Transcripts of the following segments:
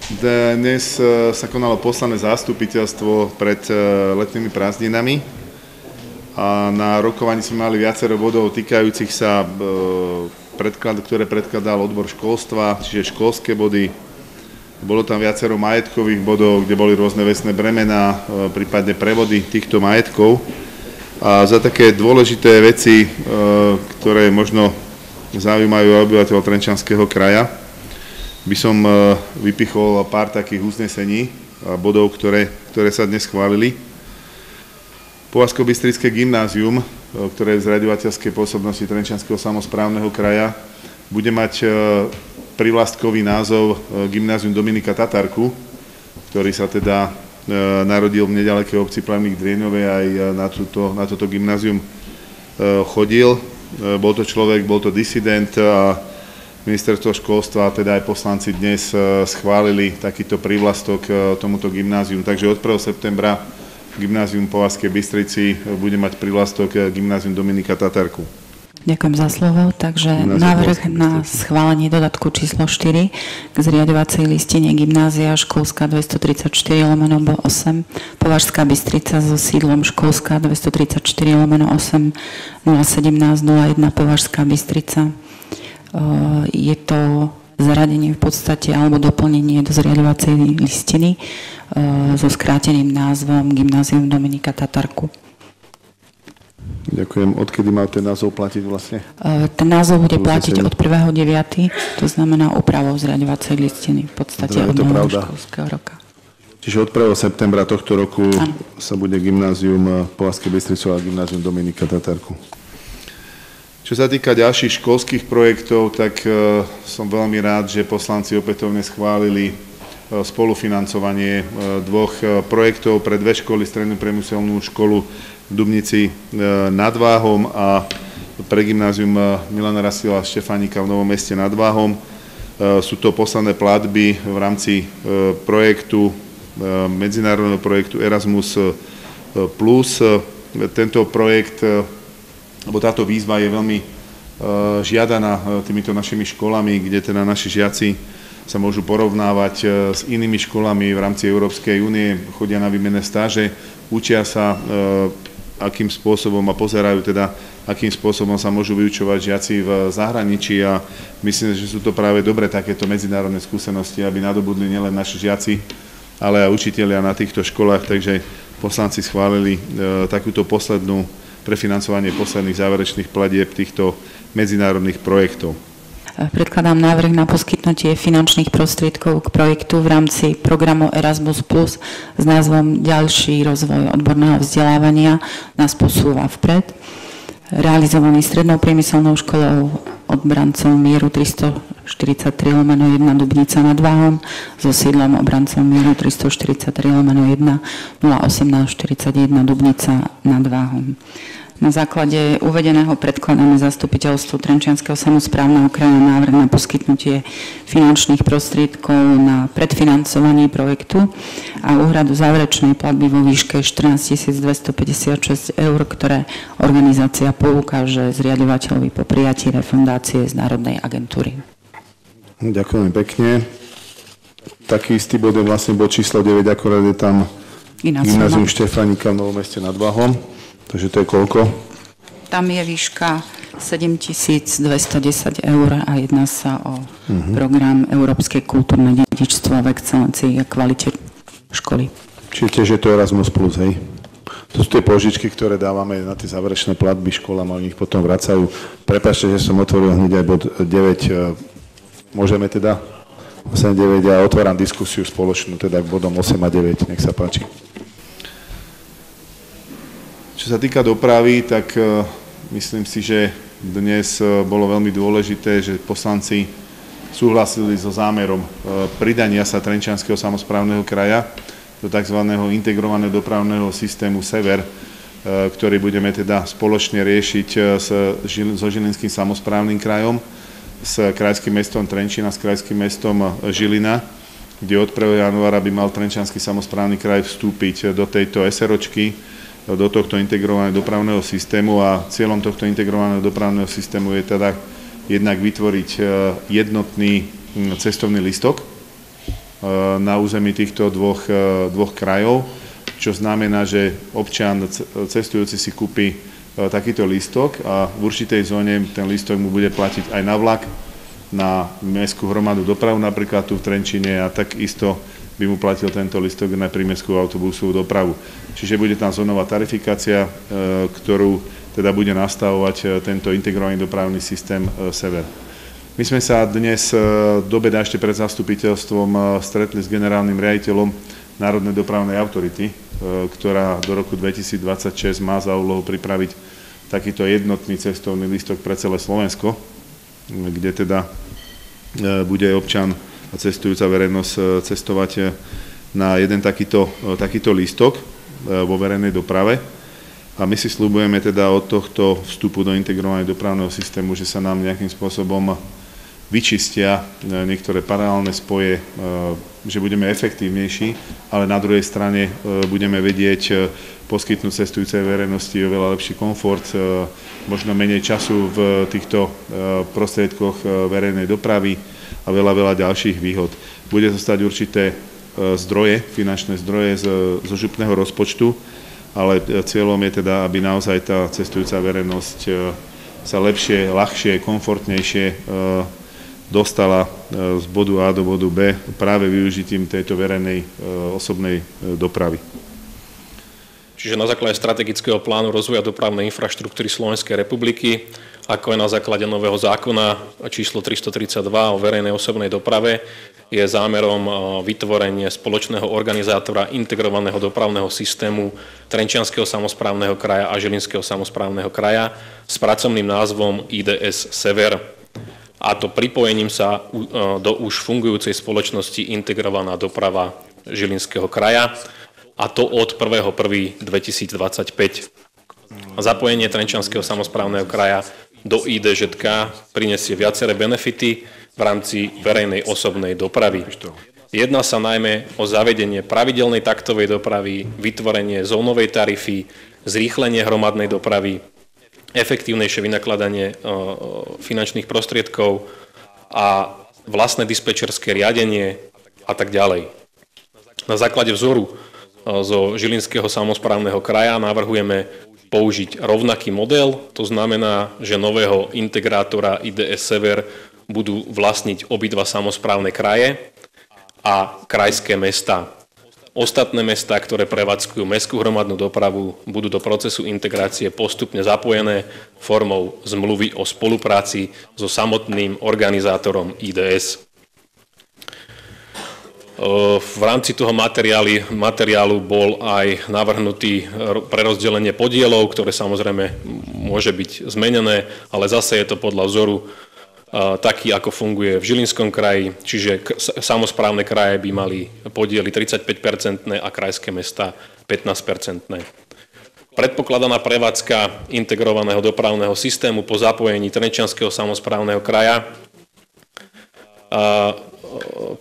Dnes sa konalo poslané zástupiteľstvo pred letnými prázdninami a na rokovaní sme mali viacero bodov týkajúcich sa, ktoré predkladal odbor školstva, čiže školské body. Bolo tam viacero majetkových bodov, kde boli rôzne vecné bremená, prípadne prevody týchto majetkov. A za také dôležité veci, ktoré možno zaujímajú obyvateľov Trenčianskeho kraja, by som vypichol pár takých uznesení a bodov, ktoré sa dnes schválili. Považsko-bystrické gymnázium, ktoré je v zriaďovateľskej pôsobnosti Trenčianskeho samosprávneho kraja, bude mať privlastkový názov Gymnázium Dominika Tatarku, ktorý sa teda narodil v nedalekej obci Plavník Drieňovej, aj na toto gymnázium chodil. Bol to človek, bol to disident a Ministerstvo školstva, teda aj poslanci dnes schválili takýto prívlastok tomuto gymnáziu. Takže od 1. septembra Gymnázium Považskej Bystrici bude mať prívlastok Gymnázium Dominika Tatarku. Ďakujem za slovo. Takže návrh na schválenie dodatku číslo 4 k zriaďovacej listine Gymnázia školská 234/8 Považská Bystrica so sídlom školská 234/8 017 01 Považská Bystrica. Je to zaradenie v podstate alebo doplnenie do zriaďovacej listiny so skráteným názvom Gymnázium Dominika Tatarku. Ďakujem. Odkedy má ten názov platiť vlastne? Ten názov bude platiť od 1.9., to znamená úpravou zriaďovacej listiny v podstate od nového školského roka. Čiže od 1. septembra tohto roku sa bude Gymnázium Považskej Bystrice a Gymnázium Dominika Tatarku. Čo sa týka ďalších školských projektov, tak som veľmi rád, že poslanci opätovne schválili spolufinancovanie dvoch projektov pre dve školy, strednú priemyselnú školu v Dubnici nad Váhom a pre gymnázium Milana Rasila Štefánika v Novom Meste nad Váhom. Sú to posledné platby v rámci projektu, medzinárodného projektu Erasmus+. Tento projekt lebo táto výzva je veľmi žiadaná týmito našimi školami, kde teda naši žiaci sa môžu porovnávať s inými školami v rámci Európskej únie, chodia na výmenné stáže, učia sa, akým spôsobom a pozerajú teda, akým spôsobom sa môžu vyučovať žiaci v zahraničí a myslím, že sú to práve dobre takéto medzinárodné skúsenosti, aby nadobudli nielen naši žiaci, ale aj učitelia na týchto školách, takže poslanci schválili takúto poslednú prefinancovanie posledných záverečných platieb týchto medzinárodných projektov. Predkladám návrh na poskytnutie finančných prostriedkov k projektu v rámci programu Erasmus+, s názvom Ďalší rozvoj odborného vzdelávania nás posúva vpred. Realizovaný strednou priemyselnou školou obrancov mieru 343/1 Dubnica nad Váhom so sídlom obrancov mieru 343/1 01841 Dubnica nad Váhom. Na základe uvedeného predkladáme zastupiteľstvu Trenčianskeho samosprávneho kraja návrh na poskytnutie finančných prostriedkov na predfinancovanie projektu a úhradu záverečnej platby vo výške 14 256 eur, ktoré organizácia poukáže zriaďovateľovi po prijatí refundácie z Národnej agentúry. Ďakujem pekne. Taký istý bod je vlastne bod číslo 9, akorát je tam Gymnázium Štefánika v Novom Meste nad Váhom. Takže to je koľko? Tam je výška 7210 eur a jedná sa o program Európske kultúrne dedičstvo v excelencii a kvalite školy. Čiže tiež je to Erasmus+, hej? To sú tie požičky, ktoré dávame na tie záverečné platby školám a oni ich potom vracajú. Prepáčte, že som otvoril hneď aj bod 9. Môžeme teda? 8 a 9 a otváram diskusiu spoločnú teda k bodom 8 a 9. Nech sa páči. Čo sa týka dopravy, tak myslím si, že dnes bolo veľmi dôležité, že poslanci súhlasili so zámerom pridania sa Trenčianskeho samosprávneho kraja do tzv. Integrovaného dopravného systému Sever, ktorý budeme teda spoločne riešiť so Žilinským samosprávnym krajom, s krajským mestom Trenčín a s krajským mestom Žilina, kde od 1. januára by mal Trenčiansky samosprávny kraj vstúpiť do tejto SROčky, do tohto integrovaného dopravného systému a cieľom tohto integrovaného dopravného systému je teda jednak vytvoriť jednotný cestovný lístok na území týchto dvoch krajov, čo znamená, že občan cestujúci si kúpi takýto lístok a v určitej zóne ten lístok mu bude platiť aj na vlak, na mestskú hromadnú dopravu, napríklad tu v Trenčíne, a takisto by mu platil tento lístok na prímestskú autobusovú dopravu. Čiže bude tam zónová tarifikácia, ktorú teda bude nastavovať tento integrovaný dopravný systém Sever. My sme sa dnes do obeda ešte pred zastupiteľstvom stretli s generálnym riaditeľom Národnej dopravnej autority, ktorá do roku 2026 má za úlohu pripraviť takýto jednotný cestovný lístok pre celé Slovensko, kde teda bude občan a cestujúca verejnosť cestovať na jeden takýto lístok vo verejnej doprave. A my si sľubujeme teda od tohto vstupu do integrovaného dopravného systému, že sa nám nejakým spôsobom vyčistia niektoré paralelné spoje, že budeme efektívnejší, ale na druhej strane budeme vedieť poskytnúť cestujúcej verejnosti oveľa lepší komfort, možno menej času v týchto prostriedkoch verejnej dopravy a veľa ďalších výhod. Bude to stať určité zdroje, finančné zdroje zo župného rozpočtu, ale cieľom je teda, aby naozaj tá cestujúca verejnosť sa lepšie, ľahšie, komfortnejšie dostala z bodu A do bodu B práve využitím tejto verejnej osobnej dopravy. Čiže na základe strategického plánu rozvoja dopravnej infraštruktúry Slovenskej republiky, ako aj na základe nového zákona číslo 332 o verejnej osobnej doprave, je zámerom vytvorenie spoločného organizátora integrovaného dopravného systému Trenčianskeho samosprávneho kraja a Žilinského samosprávneho kraja s pracovným názvom IDS Sever. A to pripojením sa do už fungujúcej spoločnosti Integrovaná doprava Žilinského kraja, a to od 1.1.2025. Zapojenie Trenčianskeho samosprávneho kraja do IDŽK prinesie viaceré benefity v rámci verejnej osobnej dopravy. Jedná sa najmä o zavedenie pravidelnej taktovej dopravy, vytvorenie zónovej tarify, zrýchlenie hromadnej dopravy, efektívnejšie vynakladanie finančných prostriedkov a vlastné dispečerské riadenie a tak ďalej. Na základe vzoru zo Žilinského samosprávneho kraja navrhujeme použiť rovnaký model, to znamená, že nového integrátora IDS Sever budú vlastniť obidva samosprávne kraje a krajské mestá. Ostatné mestá, ktoré prevádzkujú mestskú hromadnú dopravu, budú do procesu integrácie postupne zapojené formou zmluvy o spolupráci so samotným organizátorom IDS. V rámci toho materiálu bol aj navrhnutý prerozdelenie podielov, ktoré samozrejme môže byť zmenené, ale zase je to podľa vzoru taký, ako funguje v Žilinskom kraji, čiže samosprávne kraje by mali podiely 35% a krajské mestá 15%. Predpokladaná prevádzka integrovaného dopravného systému po zapojení Trenčianskeho samosprávneho kraja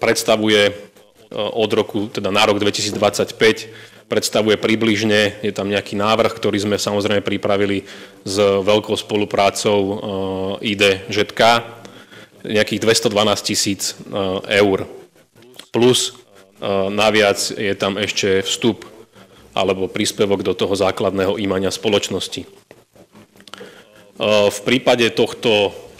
predstavuje od roku, teda na rok 2025, predstavuje približne, je tam nejaký návrh, ktorý sme samozrejme pripravili s veľkou spoluprácou IDŽK, nejakých 212 000 eur. Plus naviac je tam ešte vstup alebo príspevok do toho základného imania spoločnosti. V prípade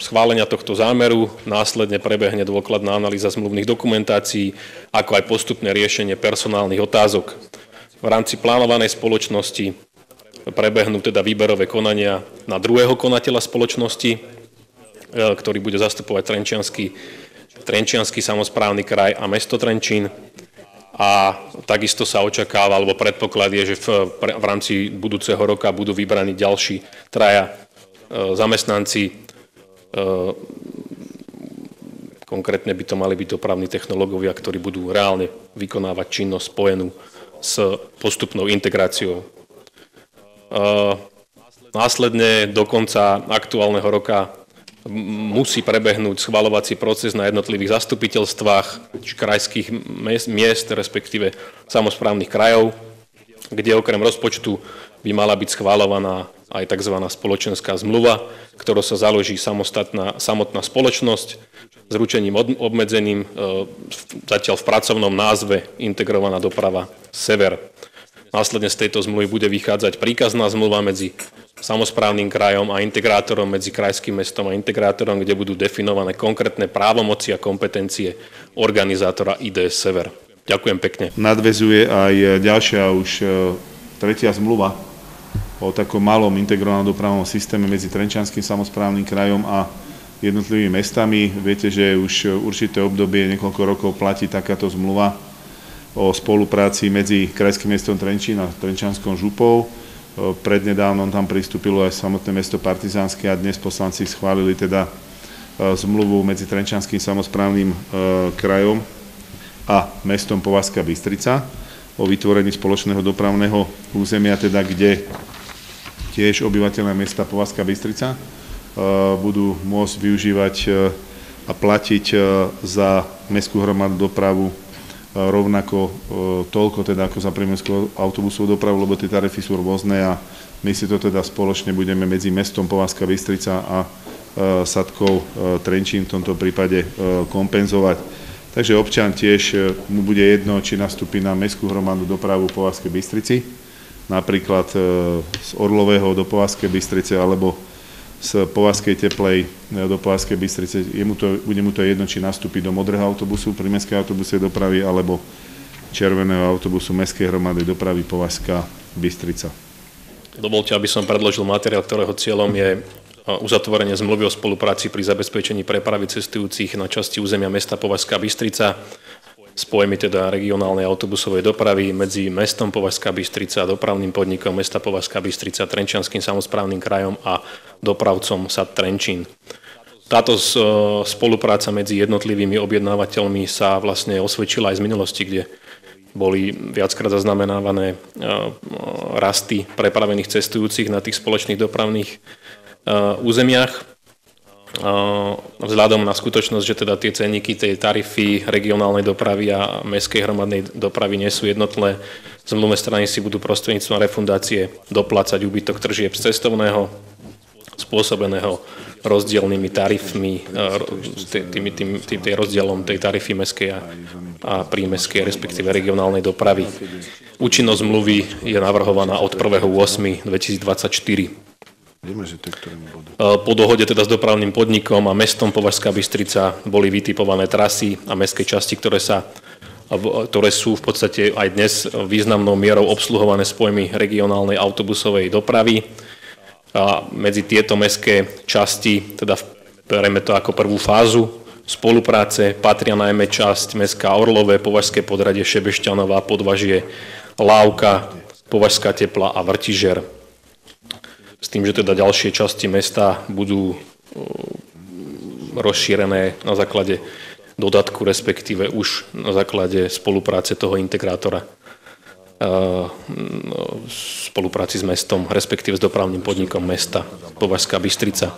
schválenia tohto zámeru následne prebehne dôkladná analýza zmluvných dokumentácií, ako aj postupné riešenie personálnych otázok. V rámci plánovanej spoločnosti prebehnú teda výberové konania na druhého konateľa spoločnosti, ktorý bude zastupovať Trenčiansky samosprávny kraj a mesto Trenčín. A takisto sa očakáva, alebo predpoklad je, že v rámci budúceho roka budú vybraní ďalší traja zamestnanci. Konkrétne by to mali byť dopravní technológovia, ktorí budú reálne vykonávať činnosť spojenú s postupnou integráciou. Následne do konca aktuálneho roka musí prebehnúť schvaľovací proces na jednotlivých zastupiteľstvách či krajských miest, respektíve samosprávnych krajov, kde okrem rozpočtu by mala byť schvaľovaná aj tzv. Spoločenská zmluva, ktorou sa založí samotná spoločnosť s ručením obmedzeným, zatiaľ v pracovnom názve Integrovaná doprava Sever. Následne z tejto zmluvy bude vychádzať príkazná zmluva medzi samosprávnym krajom a integrátorom, medzi krajským mestom a integrátorom, kde budú definované konkrétne právomoci a kompetencie organizátora IDS Sever. Ďakujem pekne. Nadväzuje aj ďalšia už tretia zmluva o takom malom integrovanom dopravnom systéme medzi Trenčianskym samosprávnym krajom a jednotlivými mestami. Viete, že už určité obdobie, niekoľko rokov platí takáto zmluva o spolupráci medzi Krajským mestom Trenčín a Trenčianskou župou. Prednedávnom tam pristúpilo aj samotné mesto Partizánske a dnes poslanci schválili teda zmluvu medzi Trenčianskym samosprávnym krajom a mestom Považská Bystrica o vytvorení spoločného dopravného územia, teda kde tiež obyvateľné mesta Považská Bystrica budú môcť využívať a platiť za mestskú hromadnú dopravu rovnako toľko teda ako za prímestskú autobusovú dopravu, lebo tie tarify sú rôzne a my si to teda spoločne budeme medzi mestom Považská Bystrica a Sadkou Trenčín v tomto prípade kompenzovať. Takže občan tiež mu bude jedno, či nastúpi na mestskú hromadnú dopravu v Považskej Bystrici, napríklad z Orlového do Považskej Bystrice alebo z Považskej Teplej do Považskej Bystrice. Bude mu to jedno, či nastúpi do modrého autobusu pri mestskej autobusovej dopravy alebo červeného autobusu mestskej hromadnej dopravy Považská Bystrica. Dovolte, aby som predložil materiál, ktorého cieľom je uzatvorenie zmluvy o spolupráci pri zabezpečení prepravy cestujúcich na časti územia mesta Považská Bystrica s pojmy teda regionálnej autobusovej dopravy medzi mestom Považská Bystrica a dopravným podnikom mesta Považská Bystrica, Trenčianskym samosprávnym krajom a dopravcom SAD Trenčín. Táto spolupráca medzi jednotlivými objednávateľmi sa vlastne osvedčila aj z minulosti, kde boli viackrát zaznamenávané rasty prepravených cestujúcich na tých spoločných dopravných územiach. Vzhľadom na skutočnosť, že teda tie cenníky, tie tarify regionálnej dopravy a mestskej hromadnej dopravy nie sú jednotné, zmluvné strany si budú prostredníctvom refundácie doplácať úbytok tržieb z cestovného spôsobeného rozdielnymi tarifmi, tým rozdielom tej tarify mestskej a prímestskej, respektíve regionálnej dopravy. Účinnosť zmluvy je navrhovaná od 1.8.2024. Po dohode teda s dopravným podnikom a mestom Považská Bystrica boli vytipované trasy a mestské časti, ktoré sú v podstate aj dnes významnou mierou obsluhované spojmi regionálnej autobusovej dopravy. A medzi tieto mestské časti, teda bereme to ako prvú fázu spolupráce, patria najmä časť mestská Orlové, Považské Podhradie, Šebešťanová, Podvažie, Lávka, Považská Tepla a Vrtižer. S tým, že teda ďalšie časti mesta budú rozšírené na základe dodatku, respektíve už na základe spolupráce toho integrátora, spolupráci s mestom, respektíve s dopravným podnikom mesta Považská Bystrica.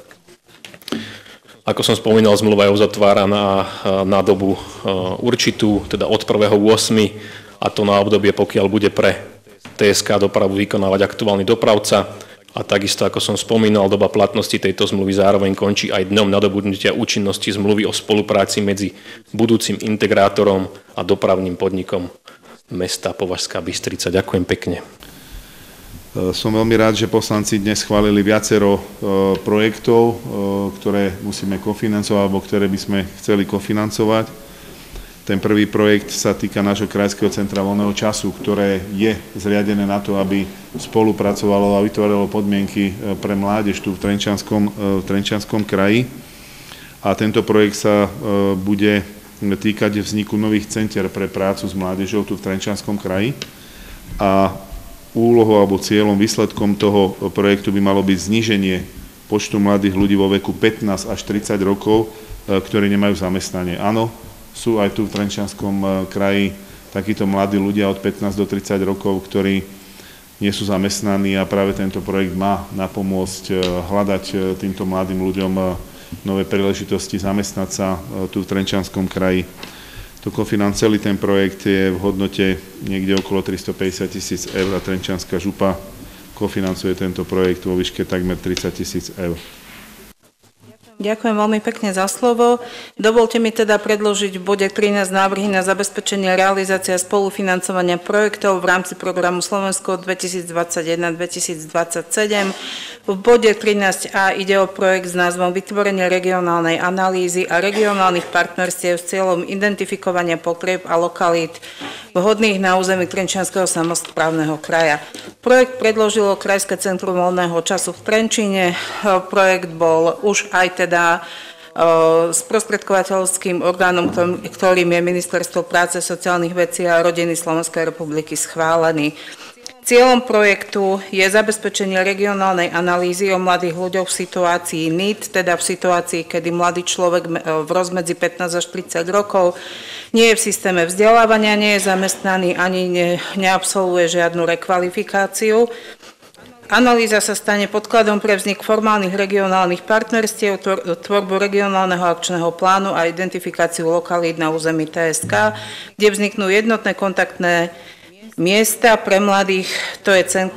Ako som spomínal, zmluva je uzatváraná na dobu určitú, teda od 1.8. a to na obdobie, pokiaľ bude pre TSK dopravu vykonávať aktuálny dopravca. A takisto, ako som spomínal, doba platnosti tejto zmluvy zároveň končí aj dňom nadobudnutia účinnosti zmluvy o spolupráci medzi budúcim integrátorom a dopravným podnikom mesta Považská Bystrica. Ďakujem pekne. Som veľmi rád, že poslanci dnes schválili viacero projektov, ktoré musíme kofinancovať, alebo ktoré by sme chceli kofinancovať. Ten prvý projekt sa týka nášho krajského centra voľného času, ktoré je zriadené na to, aby spolupracovalo a vytváralo podmienky pre mládež tu v Trenčianskom kraji. A tento projekt sa bude týkať vzniku nových centier pre prácu s mládežou tu v Trenčianskom kraji. A úlohou alebo cieľom, výsledkom toho projektu by malo byť zníženie počtu mladých ľudí vo veku 15 až 30 rokov, ktorí nemajú zamestnanie. Áno, sú aj tu v Trenčianskom kraji takíto mladí ľudia od 15 do 30 rokov, ktorí nie sú zamestnaní a práve tento projekt má napomôcť hľadať týmto mladým ľuďom nové príležitosti zamestnať sa tu v Trenčianskom kraji. Celý ten projekt je v hodnote niekde okolo 350 000 eur a Trenčianska župa kofinancuje tento projekt vo výške takmer 30 000 eur. Ďakujem veľmi pekne za slovo. Dovolte mi teda predložiť v bode 13 návrhy na zabezpečenie realizácia spolufinancovania projektov v rámci programu Slovensko 2021-2027. V bode 13a ide o projekt s názvom Vytvorenie regionálnej analýzy a regionálnych partnerstiev s cieľom identifikovania potrieb a lokalít vhodných na území Trenčianskeho samosprávneho kraja. Projekt predložilo Krajské centrum voľného času v Trenčíne. Projekt bol už aj teda sprostredkovateľským orgánom, ktorým je Ministerstvo práce, sociálnych vecí a rodiny Slovenskej republiky schválený. Cieľom projektu je zabezpečenie regionálnej analýzy o mladých ľuďoch v situácii NEET, teda v situácii, kedy mladý človek v rozmedzi 15 až 30 rokov nie je v systéme vzdelávania, nie je zamestnaný ani neabsolvuje žiadnu rekvalifikáciu. Analýza sa stane podkladom pre vznik formálnych regionálnych partnerstiev, tvorbu regionálneho akčného plánu a identifikáciu lokalít na území TSK, kde vzniknú jednotné kontaktné miesta pre mladých, to je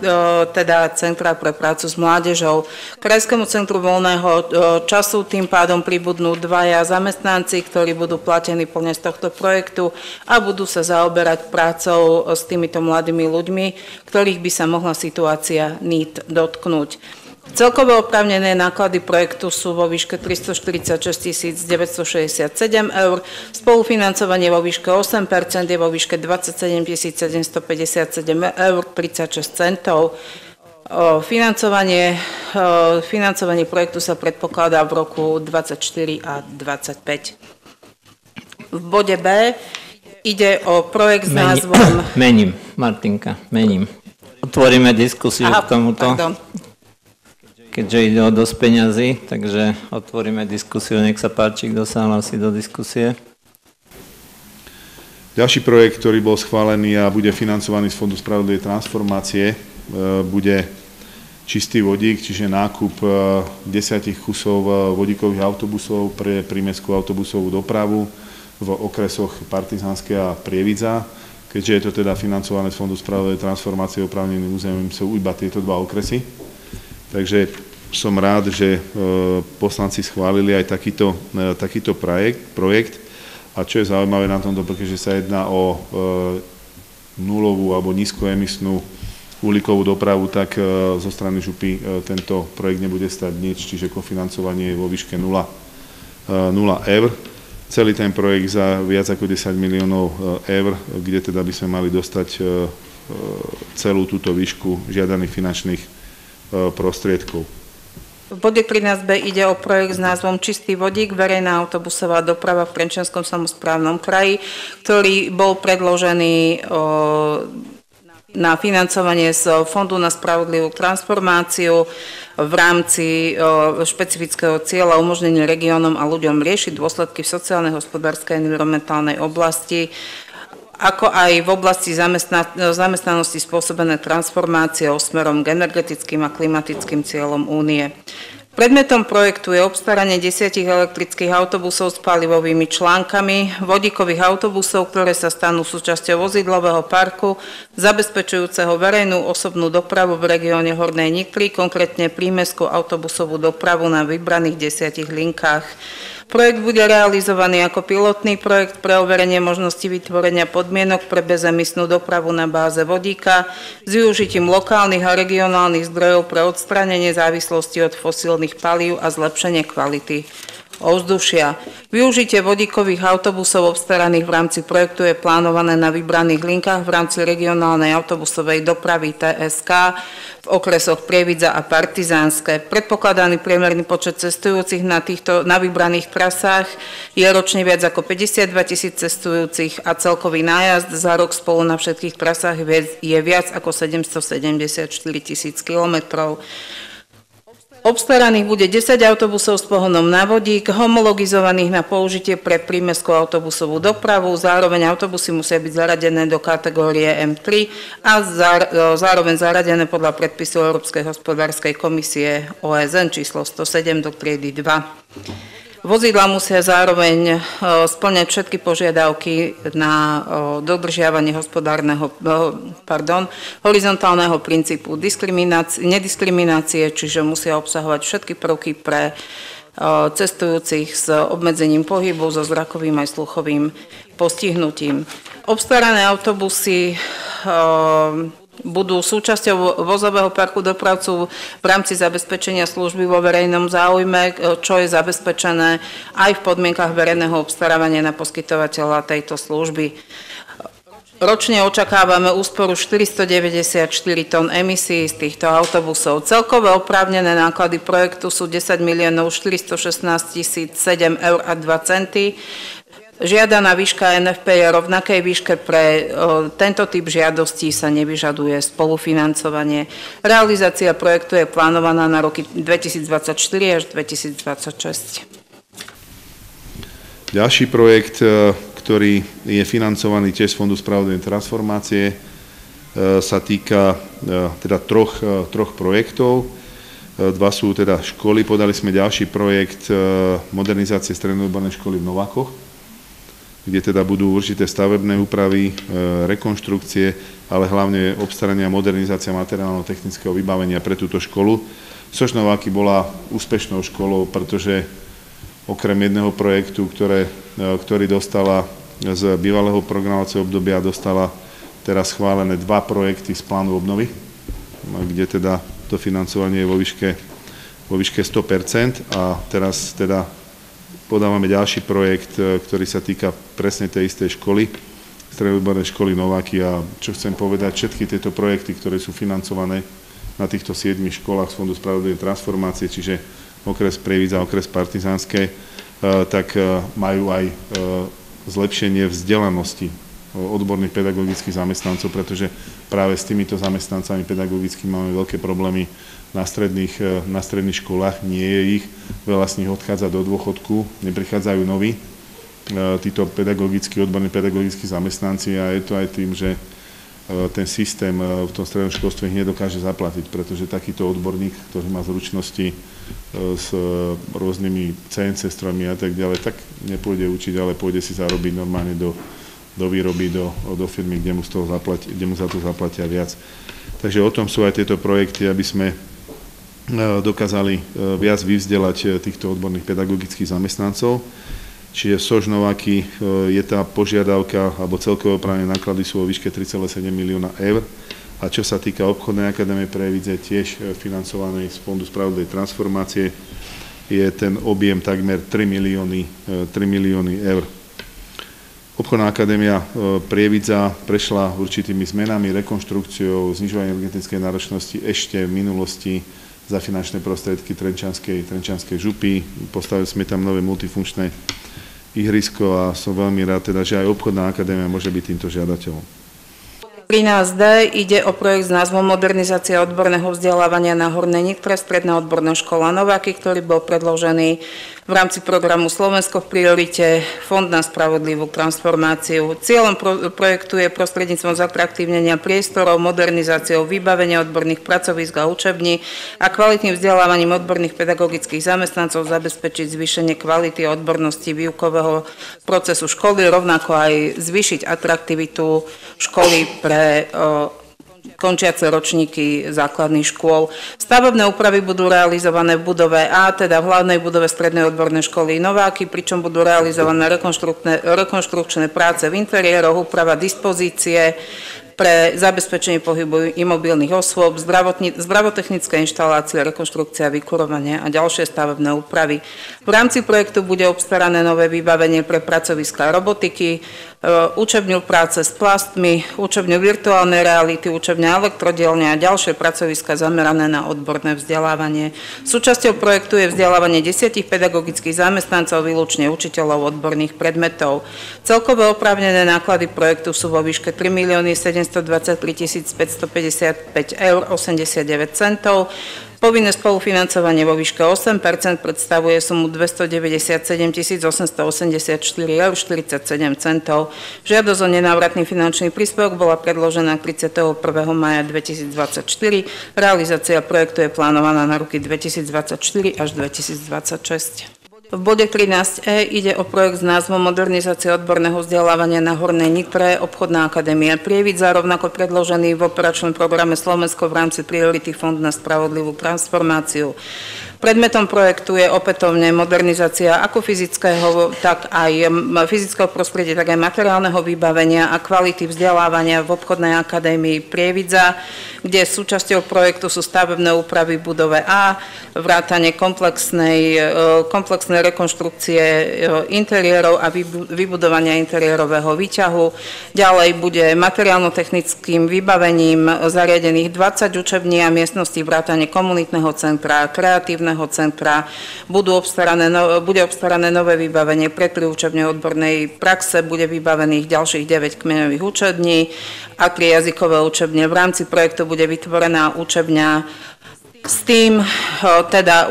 teda Centra pre prácu s mládežou. Krajskému centru voľného času tým pádom pribudnú 2 zamestnanci, ktorí budú platení plne z tohto projektu a budú sa zaoberať prácou s týmito mladými ľuďmi, ktorých by sa mohla situácia NEET dotknúť. Celkové oprávnené náklady projektu sú vo výške 346 967 eur, spolufinancovanie vo výške 8%, je vo výške 27 757 eur 36 centov. Financovanie projektu sa predpokladá v roku 2024 a 2025. V bode B ide o projekt s názvom... Mením, Martinka, mením. Otvoríme diskusiu k tomuto. Pardon. Keďže ide o dosť peňazí, takže otvoríme diskusiu. Nech sa páči, kto sa hlási do diskusie. Ďalší projekt, ktorý bol schválený a bude financovaný z Fondu spravodlivej transformácie, bude čistý vodík, čiže nákup 10 kusov vodíkových autobusov pre prímestskú autobusovú dopravu v okresoch Partizánske a Prievidza. Keďže je to teda financované z Fondu spravodlivej transformácie, oprávneným územím sú iba tieto 2 okresy. Takže som rád, že poslanci schválili aj takýto projekt. A čo je zaujímavé na tomto, pretože sa jedná o nulovú alebo nízkoemisnú uhlíkovú dopravu, tak zo strany župy tento projekt nebude stať nič, čiže kofinancovanie je vo výške 0 eur. Celý ten projekt za viac ako 10 miliónov eur, kde teda by sme mali dostať celú túto výšku žiadaných finančných prostriedkov. V bode 13b ide o projekt s názvom Čistý vodík, verejná autobusová doprava v Trenčianskom samosprávnom kraji, ktorý bol predložený na financovanie z Fondu na spravodlivú transformáciu v rámci špecifického cieľa umožnenie regiónom a ľuďom riešiť dôsledky v sociálnej, hospodárskej a environmentálnej oblasti, ako aj v oblasti zamestnanosti spôsobené transformáciou smerom k energetickým a klimatickým cieľom Únie. Predmetom projektu je obstaranie 10 elektrických autobusov s palivovými článkami, vodíkových autobusov, ktoré sa stanú súčasťou vozidlového parku, zabezpečujúceho verejnú osobnú dopravu v regióne Hornej Nitry, konkrétne prímestskú autobusovú dopravu na vybraných 10 linkách. Projekt bude realizovaný ako pilotný projekt pre overenie možnosti vytvorenia podmienok pre bezemisnú dopravu na báze vodíka s využitím lokálnych a regionálnych zdrojov pre odstránenie závislosti od fosílnych palív a zlepšenie kvality ovzdušia. Využitie vodíkových autobusov obstaraných v rámci projektu je plánované na vybraných linkách v rámci regionálnej autobusovej dopravy TSK v okresoch Prievidza a Partizánske. Predpokladaný priemerný počet cestujúcich na vybraných trasách je ročne viac ako 52 000 cestujúcich a celkový nájazd za rok spolu na všetkých trasách je viac ako 774 000 kilometrov. Obstaraných bude 10 autobusov s pohonom na vodík, homologizovaných na použitie pre prímestskú autobusovú dopravu. Zároveň autobusy musia byť zaradené do kategórie M3 a zároveň zaradené podľa predpisu Európskej hospodárskej komisie OSN číslo 107 do triedy 2. V Vozidlá musia zároveň spĺňať všetky požiadavky na dodržiavanie horizontálneho princípu nediskriminácie, čiže musia obsahovať všetky prvky pre cestujúcich s obmedzením pohybu, so zrakovým aj sluchovým postihnutím. Obstarané autobusy budú súčasťou vozového parku dopravcu v rámci zabezpečenia služby vo verejnom záujme, čo je zabezpečené aj v podmienkach verejného obstarávania na poskytovateľa tejto služby. Ročne očakávame úsporu 494 tón emisí z týchto autobusov. Celkové oprávnené náklady projektu sú 10 416 007 eur a 2 centy. Žiadaná výška NFP je rovnakej výške, pre tento typ žiadostí sa nevyžaduje spolufinancovanie. Realizácia projektu je plánovaná na roky 2024 až 2026. Ďalší projekt, ktorý je financovaný tiež z Fondu spravodlivej transformácie, sa týka teda troch projektov. Dva sú teda školy, podali sme ďalší projekt modernizácie strednej odbornej školy v Novákoch, kde teda budú určité stavebné úpravy, rekonštrukcie, ale hlavne obstaranie a modernizácia materiálno-technického vybavenia pre túto školu. SOŠ Nováky bola úspešnou školou, pretože okrem jedného projektu, ktorý dostala z bývalého programovacieho obdobia, dostala teraz schválené 2 projekty z plánu obnovy, kde teda to financovanie je vo výške 100% a teraz teda podávame ďalší projekt, ktorý sa týka presne tej istej školy, strednej odbornej školy Nováky, a čo chcem povedať, všetky tieto projekty, ktoré sú financované na týchto 7 školách z Fondu spravodlivej transformácie, čiže okres Prievidza, okres Partizánske, tak majú aj zlepšenie vzdelanosti odborných pedagogických zamestnancov, pretože práve s týmito zamestnancami pedagogickými máme veľké problémy na stredných školách, nie je ich, veľa z nich odchádza do dôchodku, neprichádzajú noví, títo odborní pedagogickí zamestnanci, a je to aj tým, že ten systém v tom strednom školstve ich nedokáže zaplatiť, pretože takýto odborník, ktorý má zručnosti s rôznymi CNC strojmi a tak ďalej, tak nepôjde učiť, ale pôjde si zarobiť normálne do výroby, do firmy, kde mu za to zaplatia viac. Takže o tom sú aj tieto projekty, aby sme dokázali viac vyvzdelať týchto odborných pedagogických zamestnancov. Čiže v SOŠ Nováky je tá požiadavka, alebo celkové oprávnené náklady sú vo výške 3,7 milióna eur. A čo sa týka obchodnej akadémie Prievidze, tiež financovanej z Fondu spravodlivej transformácie, je ten objem takmer 3 milióny eur. Obchodná akadémia Prievidza prešla určitými zmenami, rekonštrukciou, znižovaním energetickej náročnosti ešte v minulosti za finančné prostriedky Trenčianskej župy. Postavili sme tam nové multifunkčné ihrisko a som veľmi rád, teda, že aj obchodná akadémia môže byť týmto žiadateľom. 13D ide o projekt s názvom Modernizácia odborného vzdelávania na Hornej Nitre, stredná odborná škola Nováky, ktorý bol predložený v rámci programu Slovensko v priorite, Fond na spravodlivú transformáciu. Cieľom projektu je prostredníctvom zatraktívnenia priestorov, modernizáciou vybavenia odborných pracovísk a učební a kvalitným vzdelávaním odborných pedagogických zamestnancov zabezpečiť zvýšenie kvality a odbornosti výukového procesu školy, rovnako aj zvýšiť atraktivitu školy pre končiace ročníky základných škôl. Stavebné úpravy budú realizované v budove A, teda v hlavnej budove strednej odbornej školy Nováky, pričom budú realizované rekonštrukčné práce v interiéroch, úprava dispozície pre zabezpečenie pohybu imobilných osôb, zdravotechnické inštalácie, rekonštrukcia, vykurovanie a ďalšie stavebné úpravy. V rámci projektu bude obstarané nové vybavenie pre pracoviská robotiky, učebňu práce s plastmi, učebňu virtuálnej reality, učebňa elektrodielne a ďalšie pracoviska zamerané na odborné vzdelávanie. Súčasťou projektu je vzdelávanie 10 pedagogických zamestnancov, výlučne učiteľov odborných predmetov. Celkové oprávnené náklady projektu sú vo výške 3 723 555 eur 89 centov. Povinné spolufinancovanie vo výške 8% predstavuje sumu 297 884 eur 47 centov. Žiadosť o nenávratný finančný príspevok bola predložená 31. mája 2024. Realizácia projektu je plánovaná na roky 2024 až 2026. V bode 13e ide o projekt s názvom Modernizácia odborného vzdelávania na Hornej Nitre, Obchodná akadémia Prievidza, rovnako predložený v operačnom programe Slovensko v rámci priority Fond na spravodlivú transformáciu. Predmetom projektu je opätovne modernizácia ako fyzického, tak aj fyzického prostredia, tak aj materiálneho vybavenia a kvality vzdelávania v Obchodnej akadémii Prievidza, kde súčasťou projektu sú stavebné úpravy v budove A, vrátane komplexnej rekonštrukcie interiérov a vybudovania interiérového výťahu. Ďalej bude materiálno-technickým vybavením zariadených 20 učební a miestností vrátane komunitného centra, kreatívneho centra, bude obstarané nové vybavenie pre 3 učebne odbornej praxe, bude vybavených ďalších 9 kmeňových učební a 3 jazykové učebne. V rámci projektu bude vytvorená učebňa s tým, teda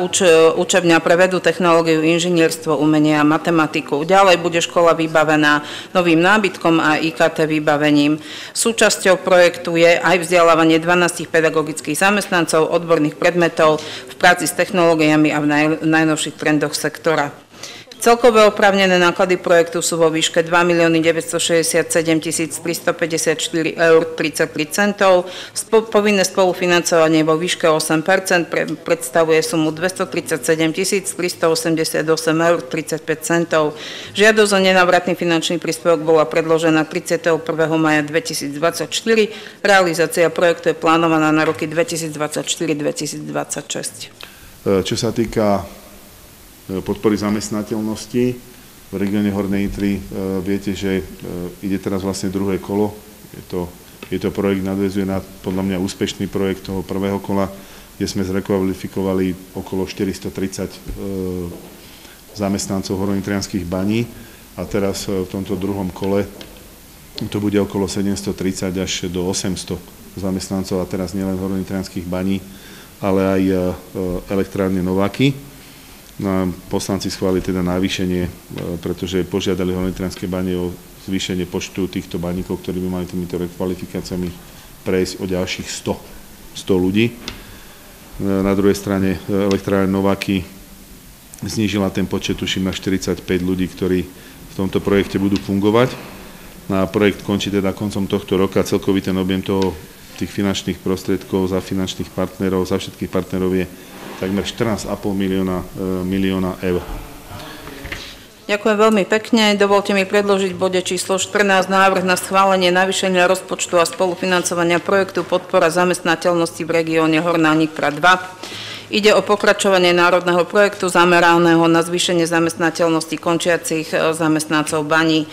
učebňa pre vedu, technológiu, inžinierstvo, umenie a matematiku. Ďalej bude škola vybavená novým nábytkom a IKT vybavením. Súčasťou projektu je aj vzdelávanie 12 pedagogických zamestnancov odborných predmetov v práci s technológiami a v najnovších trendoch sektora. Celkové oprávnené náklady projektu sú vo výške 2 967 354,33 €. Povinné spolufinancovanie vo výške 8% predstavuje sumu 237 388,35 €. Žiadosť o nenávratný finančný príspevok bola predložená 31. maja 2024. Realizácia projektu je plánovaná na roky 2024-2026. Čo sa týka podpory zamestnateľnosti v regióne Hornej Nitry, viete, že ide teraz vlastne druhé kolo. Je to projekt, nadväzuje na podľa mňa úspešný projekt toho prvého kola, kde sme zrekvalifikovali okolo 430 zamestnancov horonitrianskych baní a teraz v tomto druhom kole to bude okolo 730 až do 800 zamestnancov a teraz nielen horonitrianskych baní, ale aj elektrárne Nováky. No, poslanci schválili teda navýšenie, pretože požiadali horonitrianske bane o zvýšenie počtu týchto baníkov, ktorí by mali týmito rekvalifikáciami prejsť o ďalších 100 ľudí. Na druhej strane elektrárne Nováky znížila ten počet, tuším, na 45 ľudí, ktorí v tomto projekte budú fungovať. No a projekt končí teda koncom tohto roka. Celkový ten objem tých finančných prostriedkov za finančných partnerov, za všetkých partnerov je takmer 14,5 milióna eur. Ďakujem veľmi pekne. Dovolte mi predložiť v bode číslo 14 návrh na schválenie navýšenia rozpočtu a spolufinancovania projektu Podpora zamestnateľnosti v regióne Horná Nitra 2. Ide o pokračovanie národného projektu zameraného na zvýšenie zamestnateľnosti končiacich zamestnancov baní.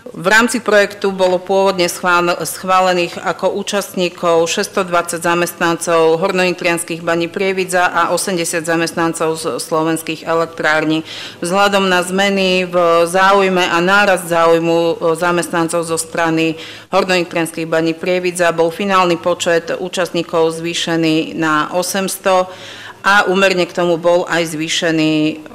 V rámci projektu bolo pôvodne schválených ako účastníkov 620 zamestnancov hornonitrianskych baní Prievidza a 80 zamestnancov z slovenských elektrární. Vzhľadom na zmeny v záujme a nárast záujmu zamestnancov zo strany hornonitrianskych baní Prievidza bol finálny počet účastníkov zvýšený na 800 a úmerne k tomu bol aj zvýšený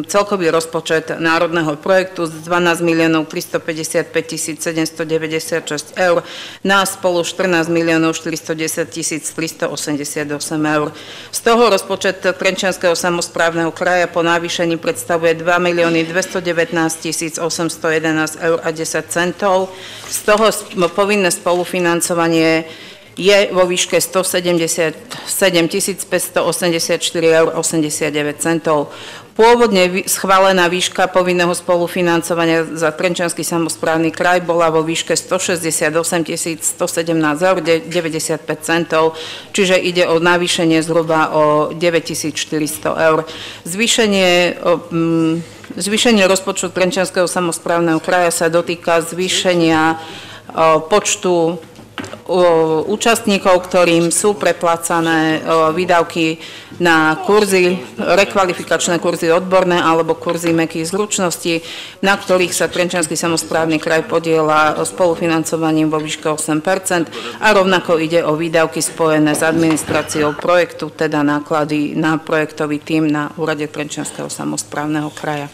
celkový rozpočet národného projektu z 12 355 796 € na spolu 14 410 388 €. Z toho rozpočet Trenčianskeho samosprávneho kraja po navýšení predstavuje 2 219 811 € a 10 centov. Z toho povinné spolufinancovanie je vo výške 177 584,89 €. Pôvodne schválená výška povinného spolufinancovania za Trenčiansky samosprávny kraj bola vo výške 168 117,95 €, čiže ide o navýšenie zhruba o 9 400 €. Zvýšenie rozpočtu Trenčianskeho samosprávneho kraja sa dotýka zvýšenia počtu účastníkov, ktorým sú preplácané výdavky na kurzy, rekvalifikačné kurzy odborné alebo kurzy mäkkých zručností, na ktorých sa Trenčiansky samosprávny kraj podieľa spolufinancovaním vo výške 8% a rovnako ide o výdavky spojené s administráciou projektu, teda náklady na projektový tím na úrade Trenčianskeho samosprávneho kraja.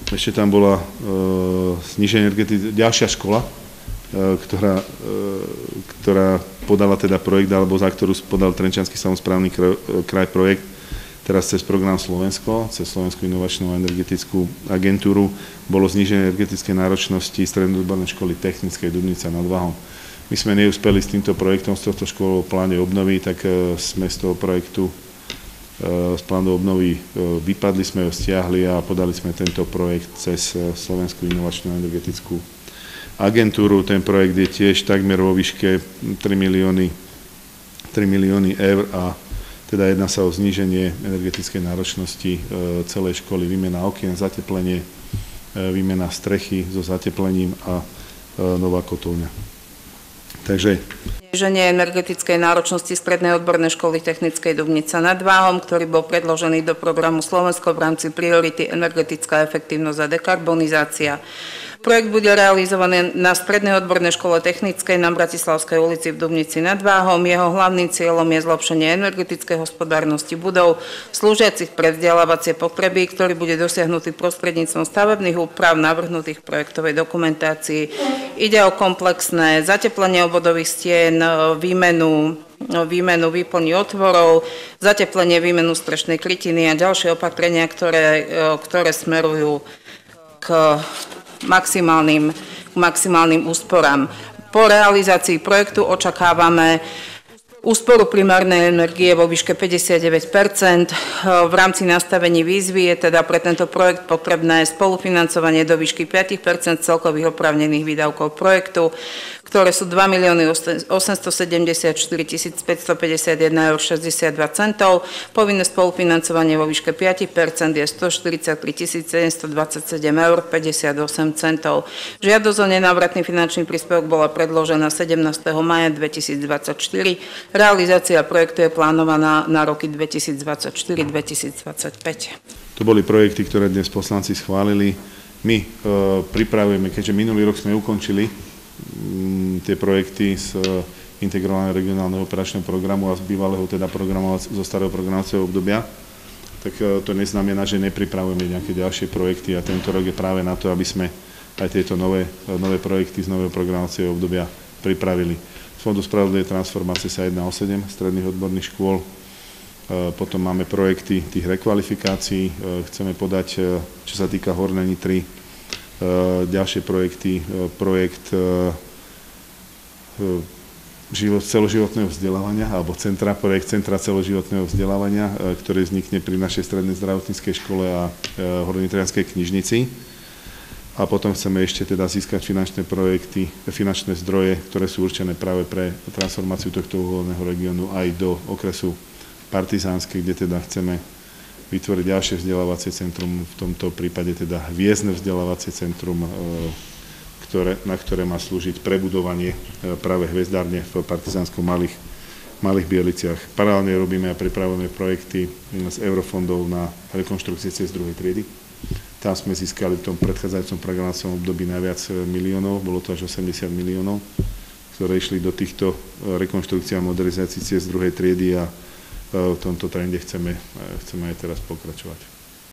Ešte tam bola zníženie energetiky, ďalšia škola, ktorá podala teda projekt, alebo za ktorú podal Trenčiansky samosprávny kraj projekt, teraz cez program Slovensko, cez Slovenskú inovačnú a energetickú agentúru, bolo zníženie energetickej náročnosti strednej odbornej školy technickej Dubnica nad Váhom. My sme neúspeli s týmto projektom, z tohto školu v pláne obnovy, tak sme z toho projektu z plánu obnovy vypadli, sme ho stiahli a podali sme tento projekt cez Slovenskú inovačnú a energetickú agentúru. Ten projekt je tiež takmer vo výške 3 milióny eur a teda jedná sa o zníženie energetickej náročnosti celej školy, výmena okien, zateplenie, výmena strechy so zateplením a nová kotolňa. Takže zníženie energetickej náročnosti strednej odbornej školy technickej Dubnica nad Váhom, ktorý bol predložený do programu Slovensko v rámci priority energetická efektívnosť a dekarbonizácia. Projekt bude realizovaný na strednej odbornej škole technickej na Bratislavskej ulici v Dubnici nad Váhom. Jeho hlavným cieľom je zlepšenie energetickej hospodárnosti budov, slúžiacich pre vzdelávacie potreby, ktorý bude dosiahnutý prostredníctvom stavebných úprav navrhnutých projektovej dokumentácii. Ide o komplexné zateplenie obvodových stien, výmenu výplní otvorov, zateplenie, výmenu strešnej krytiny a ďalšie opatrenia, ktoré smerujú k maximálnym úsporám. Po realizácii projektu očakávame úsporu primárnej energie vo výške 59%. V rámci nastavení výzvy je teda pre tento projekt potrebné spolufinancovanie do výšky 5% celkových oprávnených výdavkov projektu, ktoré sú 2 874 551,62 €. Povinné spolufinancovanie vo výške 5% je 143 727,58 €. Žiadosť o nenávratný finančný príspevok bola predložená 17. mája 2024. Realizácia projektu je plánovaná na roky 2024-2025. To boli projekty, ktoré dnes poslanci schválili. My pripravujeme, keďže minulý rok sme ukončili tie projekty z integrovaného regionálneho operačného programu a z bývalého teda zo starého programovacieho obdobia, tak to neznamená, že nepripravujeme nejaké ďalšie projekty a tento rok je práve na to, aby sme aj tieto nové projekty z nového programovacieho obdobia pripravili. Z Fondu spravodlivej transformácie sa jedná o 7 stredných odborných škôl. Potom máme projekty tých rekvalifikácií. Chceme podať, čo sa týka Hornej Nitry, ďalšie projekty, projekt celoživotného vzdelávania, alebo projekt Centra celoživotného vzdelávania, ktorý vznikne pri našej strednej zdravotníckej škole a Hornonitrianskej knižnici. A potom chceme ešte teda získať finančné zdroje, ktoré sú určené práve pre transformáciu tohto uholného regiónu aj do okresu Partizánske, kde teda chceme vytvoriť ďalšie vzdelávacie centrum, v tomto prípade teda hviezdne vzdelávacie centrum, na ktoré má slúžiť prebudovanie práve hviezdárne v Partizánskom Malých Bieliciach. Paralelne robíme a pripravujeme projekty z eurofondov na rekonštrukcie ciest druhej triedy. Tam sme získali v tom predchádzajúcom programovacom období najviac miliónov, bolo to až 80 miliónov, ktoré išli do týchto rekonštrukcií a modernizácií ciest druhej triedy a v tomto trende chceme aj teraz pokračovať.